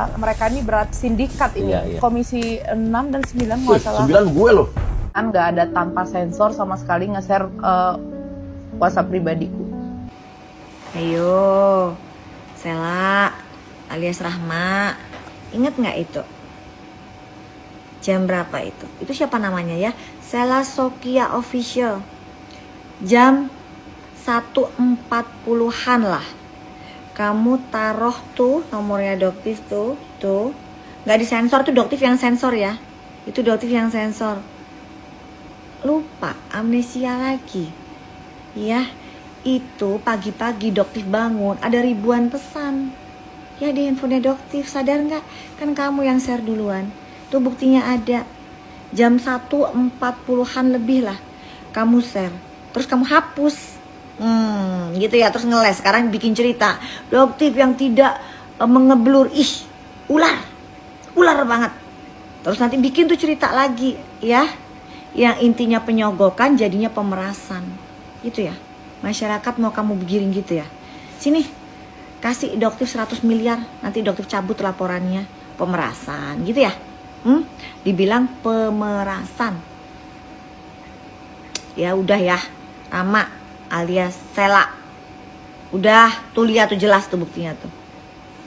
ya. Mereka ini berat sindikat ini. Iya, iya. Komisi 6 dan 9 nggak salah. 9 gue loh. Kan nggak ada tanpa sensor sama sekali nge-share WhatsApp pribadiku. Ayo, Sela alias Rahma, inget nggak itu? Jam berapa itu? Itu siapa namanya ya? Sela Sokia Official. Jam 1.40-an lah. Kamu taruh tuh nomornya Doktif tuh. Nggak disensor tuh, Doktif yang sensor ya. Itu Doktif yang sensor. Lupa, amnesia lagi. Ya, itu pagi-pagi Doktif bangun, ada ribuan pesan. Ya di handphonenya Doktif, sadar nggak? Kan kamu yang share duluan. Tuh buktinya ada. Jam 1.40-an lebih lah. Kamu share, terus kamu hapus. Gitu ya, terus ngeles. Sekarang bikin cerita Doktif yang tidak mengeblur. Ih, ular banget. Terus nanti bikin tuh cerita lagi ya, yang intinya penyogokan jadinya pemerasan. Gitu ya. Masyarakat mau kamu begiring gitu ya. Sini, kasih Doktif 100 miliar. Nanti Doktif cabut laporannya. Pemerasan gitu ya. Dibilang pemerasan. Ya udah ya, Rama alias Sela. Udah, tuh lihat tuh jelas tuh buktinya tuh.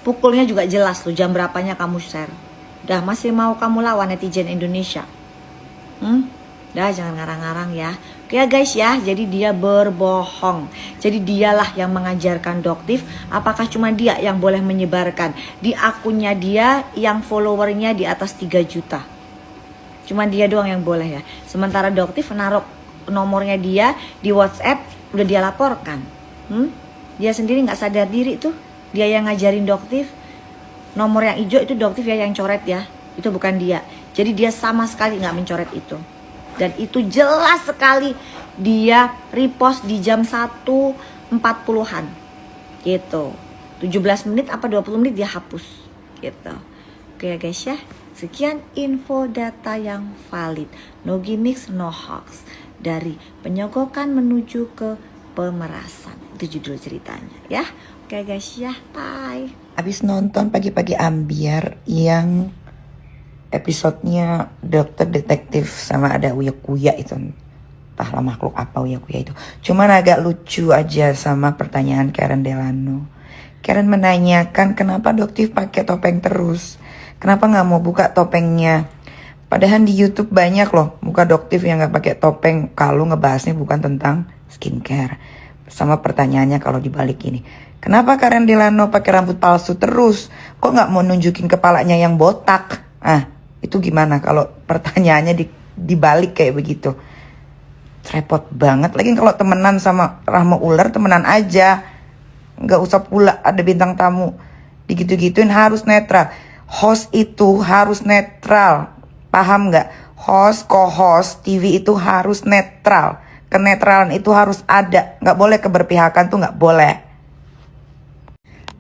Pukulnya juga jelas tuh, jam berapanya kamu share. Udah, masih mau kamu lawan netizen Indonesia? Udah, jangan ngarang-ngarang ya. Oke ya guys ya, jadi dia berbohong. Jadi dialah yang mengajarkan Doktif. Apakah cuma dia yang boleh menyebarkan? Di akunnya dia yang followernya di atas 3 juta. Cuma dia doang yang boleh ya. Sementara Doktif naruh nomornya dia di WhatsApp, udah dia laporkan. Dia sendiri gak sadar diri tuh. Dia yang ngajarin Doktif. Nomor yang hijau itu Doktif ya yang coret ya. Itu bukan dia. Jadi dia sama sekali gak mencoret itu. Dan itu jelas sekali dia repost di jam 1.40-an. Gitu. 17 menit apa 20 menit dia hapus. Gitu. Oke ya guys ya. Sekian info data yang valid. No gimmicks, no hoax. Dari penyogokan menuju ke pemerasan. Itu judul ceritanya ya. Oke guys ya. Bye. Abis nonton pagi-pagi ambiar yang episodenya dokter detektif sama ada uya-kuya itu, entahlah makhluk apa uya-kuya itu. Cuman agak lucu aja sama pertanyaan Karen Delano. Karen menanyakan kenapa Doktif pakai topeng terus, kenapa nggak mau buka topengnya. Padahal di YouTube banyak loh muka Doktif yang nggak pakai topeng kalau ngebahasnya bukan tentang skincare. Sama pertanyaannya kalau dibalik ini, kenapa Karen Delano pakai rambut palsu terus? Kok nggak mau nunjukin kepalanya yang botak? Itu gimana kalau pertanyaannya dibalik kayak begitu? Repot banget. Lagi kalau temenan sama Rahma Ular, temenan aja. Nggak usah pula ada bintang tamu. Digitu-gituin, harus netral. Host itu harus netral. Paham nggak? Host, co-host, TV itu harus netral. Kenetralan itu harus ada. Nggak boleh keberpihakan tuh nggak boleh.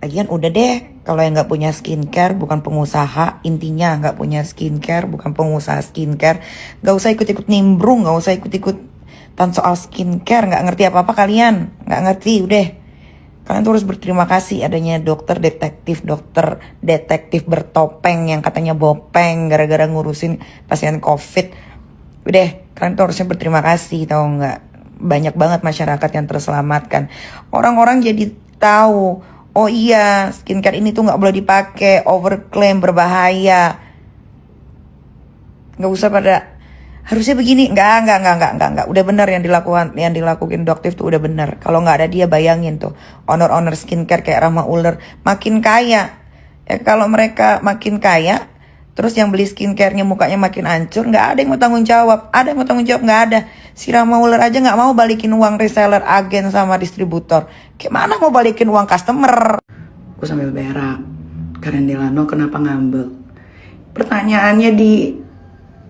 Lagian udah deh, kalau yang nggak punya skincare bukan pengusaha, intinya nggak punya skincare bukan pengusaha skincare, nggak usah ikut-ikut nimbrung, nggak usah ikut-ikutan soal skincare, nggak ngerti apa-apa kalian, nggak ngerti, udah. Kalian tuh harus berterima kasih adanya dokter detektif bertopeng yang katanya bopeng gara-gara ngurusin pasien COVID. Udah, kalian tuh harusnya berterima kasih, tau nggak? Banyak banget masyarakat yang terselamatkan. Orang-orang jadi tahu. Oh iya, skincare ini tuh nggak boleh dipakai, overclaim, berbahaya. Nggak usah pada harusnya begini. Nggak. Udah benar yang dilakuin Doktif tuh udah benar. Kalau nggak ada dia, bayangin tuh owner skincare kayak Rahma Ular makin kaya. Ya kalau mereka makin kaya, terus yang beli skincare-nya mukanya makin hancur, nggak ada yang mau tanggung jawab. Ada yang mau tanggung jawab? Nggak ada. Si Rahma Ular aja nggak mau balikin uang reseller, agen sama distributor. Gimana mau balikin uang customer? Gue sambil berak. Karen Delano kenapa ngambek? Pertanyaannya di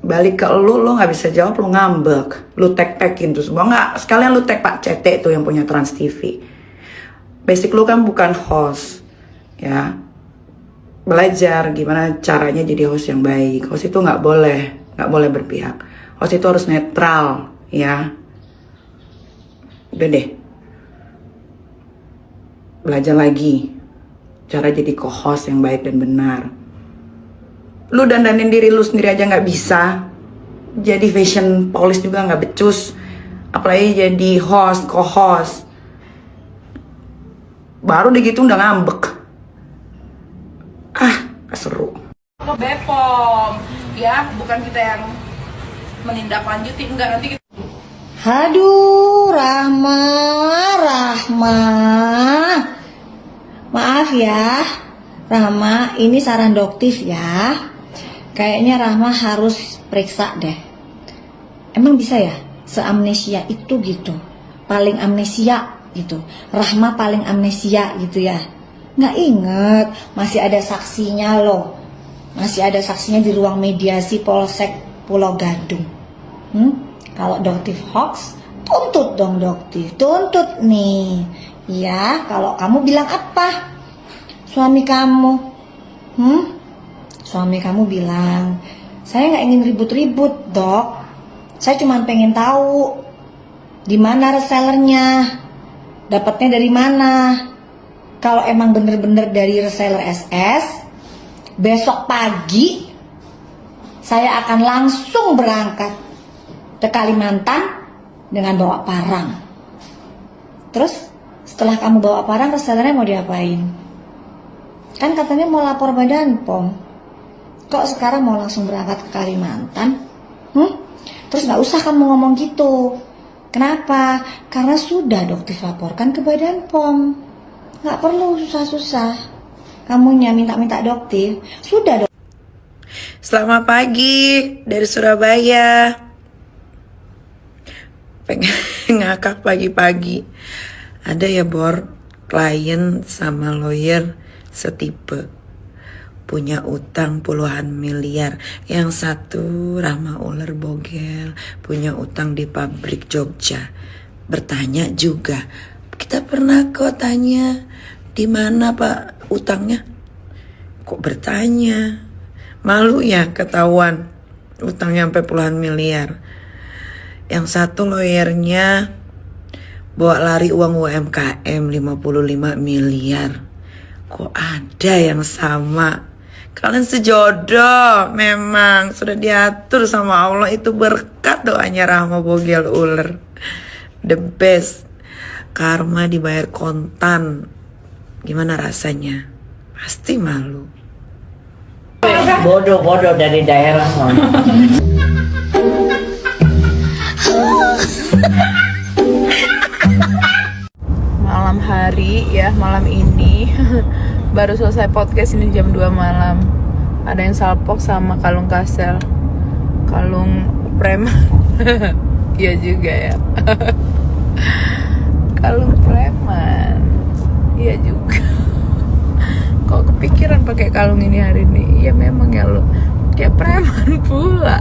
balik ke lu nggak bisa jawab, lu ngambek. Lu tek-tekin tuh semua. Nggak, sekalian lu tek Pak CT tuh yang punya Trans TV. Basic lu kan bukan host. Ya. Belajar gimana caranya jadi host yang baik. Host itu nggak boleh berpihak. Host itu harus netral, ya. Udah deh. Belajar lagi cara jadi co-host yang baik dan benar. Lu dandanin diri lu sendiri aja nggak bisa. Jadi fashion police juga nggak becus. Apalagi jadi host, co-host. Baru deh gitu udah ngambek. Gak seru. Bepom, ya, bukan kita yang menindaklanjuti, enggak, nanti kita... Aduh, Rahma. Maaf ya, Rahma, ini saran doktif ya. Kayaknya Rahma harus periksa deh. Emang bisa ya, seamnesia itu gitu? Paling amnesia gitu. Rahma paling amnesia gitu ya. Nggak inget, masih ada saksinya loh. Masih ada saksinya di ruang mediasi Polsek Pulau Gadung. Kalau doktif hoax, tuntut dong doktif, tuntut nih. Ya, kalau kamu bilang apa? Suami kamu, Suami kamu bilang, saya nggak ingin ribut-ribut dok. Saya cuma pengen tahu di mana resellernya, dapatnya dari mana. Kalau emang bener-bener dari reseller SS, besok pagi saya akan langsung berangkat ke Kalimantan dengan bawa parang. Terus setelah kamu bawa parang, resellernya mau diapain? Kan katanya mau lapor Badan POM. Kok sekarang mau langsung berangkat ke Kalimantan? Terus gak usah kamu ngomong gitu. Kenapa? Karena sudah doktif laporkan ke Badan POM. Gak perlu susah-susah. Kamunya minta-minta doktif. Sudah dok. Selamat pagi dari Surabaya. Pengen ngakak pagi-pagi. Ada ya Bor, klien sama lawyer setipe, punya utang puluhan miliar. Yang satu Rahma ular bogel, punya utang di pabrik Jogja. Bertanya juga, kita pernah kok tanya, di mana Pak utangnya? Kok bertanya? Malu ya ketahuan utangnya sampai puluhan miliar. Yang satu lawyernya bawa lari uang UMKM 55 miliar. Kok ada yang sama? Kalian sejodoh memang. Sudah diatur sama Allah. Itu berkat doanya Rahma bogel ular. The best. Karma dibayar kontan. Gimana rasanya? Pasti malu. Bodoh-bodoh dari daerah sana. Malam hari ya, malam ini baru selesai podcast ini jam 2 malam. Ada yang salpok sama kalung kasel, kalung preman. Iya juga ya. Kalung preman. Iya juga. Kok kepikiran pakai kalung ini hari ini? Iya memang ya lo kayak preman pula.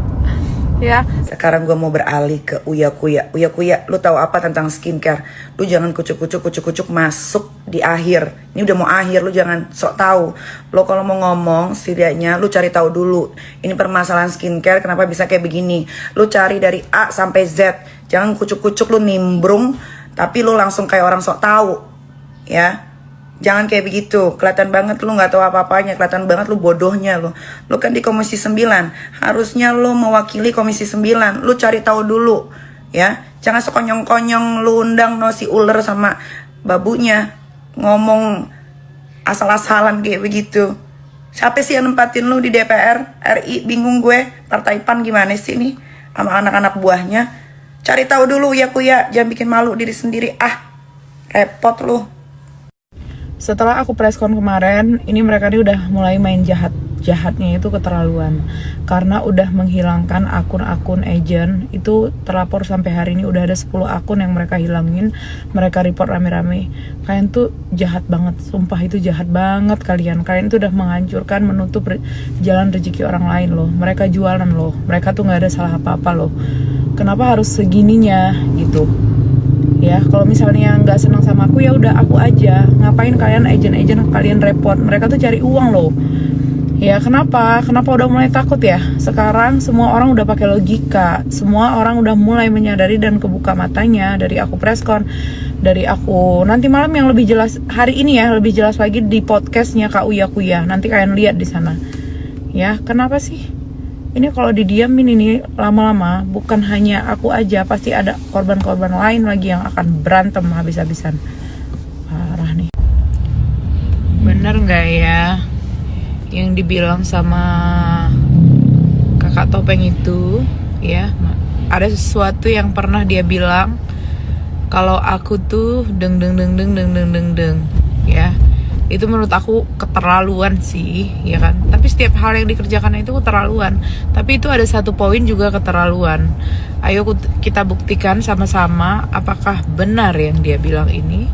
Ya. Sekarang gue mau beralih ke Uya Kuya. Uya Kuya, lu tahu apa tentang skincare? Lu jangan kucuk-kucuk masuk di akhir. Ini udah mau akhir, lu jangan sok tahu. Lu kalau mau ngomong, setidaknya lu cari tahu dulu. Ini permasalahan skincare kenapa bisa kayak begini. Lu cari dari A sampai Z. Jangan kucuk-kucuk lu nimbrung, tapi lu langsung kayak orang sok tahu. Ya. Jangan kayak begitu, kelihatan banget lu gak tahu apa-apanya, kelihatan banget lu bodohnya lu. Lu kan di Komisi 9, harusnya lu mewakili Komisi 9, lu cari tahu dulu, ya. Jangan sekonyong-konyong lu undang si ular sama babunya, ngomong asal-asalan kayak begitu. Siapa sih yang nempatin lu di DPR RI? Bingung gue, Partai PAN gimana sih nih sama anak-anak buahnya. Cari tahu dulu ya Kuya, jangan bikin malu diri sendiri, repot lu. Setelah aku preskon kemarin, ini mereka ini udah mulai main jahatnya itu keterlaluan. Karena udah menghilangkan akun-akun agent, itu terlapor sampai hari ini udah ada 10 akun yang mereka hilangin, mereka report rame-rame. Kalian tuh jahat banget, sumpah itu jahat banget kalian. Kalian tuh udah menghancurkan, menutup jalan rezeki orang lain loh. Mereka jualan loh, mereka tuh gak ada salah apa-apa loh. Kenapa harus segininya gitu? Ya, kalau misalnya nggak senang sama aku ya udah aku aja. Ngapain kalian agent kalian repot? Mereka tuh cari uang loh. Ya kenapa? Kenapa udah mulai takut ya? Sekarang semua orang udah pakai logika. Semua orang udah mulai menyadari dan kebuka matanya dari aku preskon, dari aku nanti malam yang lebih jelas hari ini ya, lebih jelas lagi di podcastnya Kak Uya Kuya. Nanti kalian lihat di sana. Ya, kenapa sih? Ini kalau didiamin ini lama-lama bukan hanya aku aja, pasti ada korban-korban lain lagi yang akan berantem habis-habisan. Parah nih. Bener nggak ya yang dibilang sama kakak topeng itu? Ya, ada sesuatu yang pernah dia bilang kalau aku tuh deng, ya. Itu menurut aku keterlaluan sih, ya kan. Tapi setiap hal yang dikerjakan itu keterlaluan. Tapi itu ada satu poin juga keterlaluan. Ayo kita buktikan sama-sama apakah benar yang dia bilang ini.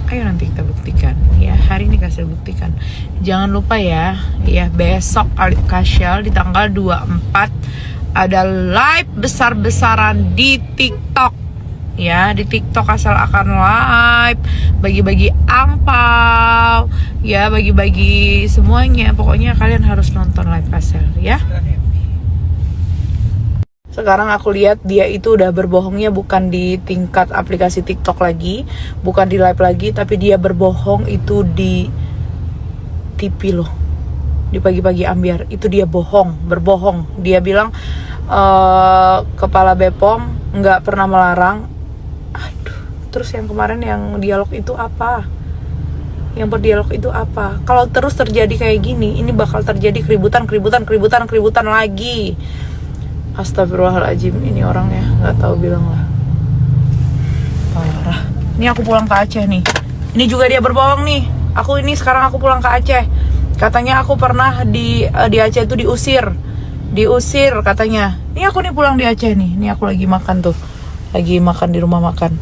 Ayo nanti kita buktikan, ya. Hari ini kasih buktikan. Jangan lupa ya, besok Kasyal di tanggal 24 ada live besar-besaran di TikTok. Ya, di TikTok Kasal akan live, bagi-bagi angpau, ya, bagi-bagi semuanya. Pokoknya kalian harus nonton live Kasal, ya. Sekarang aku lihat dia itu udah berbohongnya bukan di tingkat aplikasi TikTok lagi, bukan di live lagi, tapi dia berbohong itu di TV loh. Di pagi-pagi ambiar itu dia berbohong. Dia bilang kepala Bepom nggak pernah melarang. Aduh, terus yang kemarin yang dialog itu apa? Yang berdialog itu apa? Kalau terus terjadi kayak gini, ini bakal terjadi keributan lagi. Astagfirullahaladzim, ini orangnya nggak tahu bilang lah. Parah. Ini aku pulang ke Aceh nih. Ini juga dia berbohong nih. Sekarang aku pulang ke Aceh. Katanya aku pernah di Aceh itu diusir katanya. Ini aku nih pulang di Aceh nih. Ini aku lagi makan tuh. Lagi makan di rumah makan.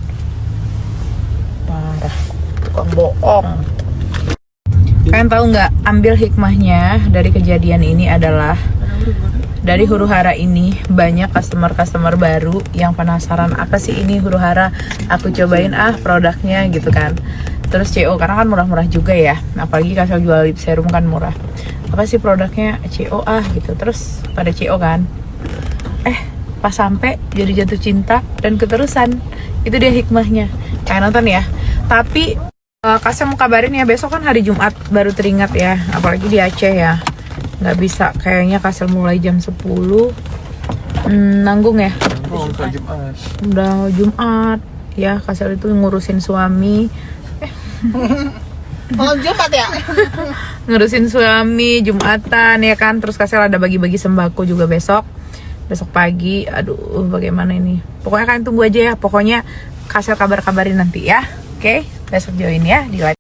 Parah, tukang bohong. Kalian tahu nggak, ambil hikmahnya dari kejadian ini adalah dari huru hara ini banyak customer baru yang penasaran apa sih ini huru hara, aku cobain produknya gitu kan. Terus CO karena kan murah-murah juga ya, apalagi Kasal jual lip serum kan murah. Apa sih produknya, CO gitu. Terus pada CO kan, pas sampai jadi jatuh cinta dan keterusan. Itu dia hikmahnya. Kayak nonton ya. Tapi Kasal mau kabarin ya, besok kan hari Jumat baru teringat ya, apalagi di Aceh ya. Nggak bisa, kayaknya Kasal mulai jam 10 nanggung ya. Udah Jumat ya, Kasal itu ngurusin suami. Jumat ya? Ngurusin suami Jumatan ya kan. Terus Kasal ada bagi-bagi sembako juga besok pagi. Aduh, bagaimana ini? Pokoknya kalian tunggu aja ya. Pokoknya Kasal kabarin nanti ya. Oke, besok join ya di live.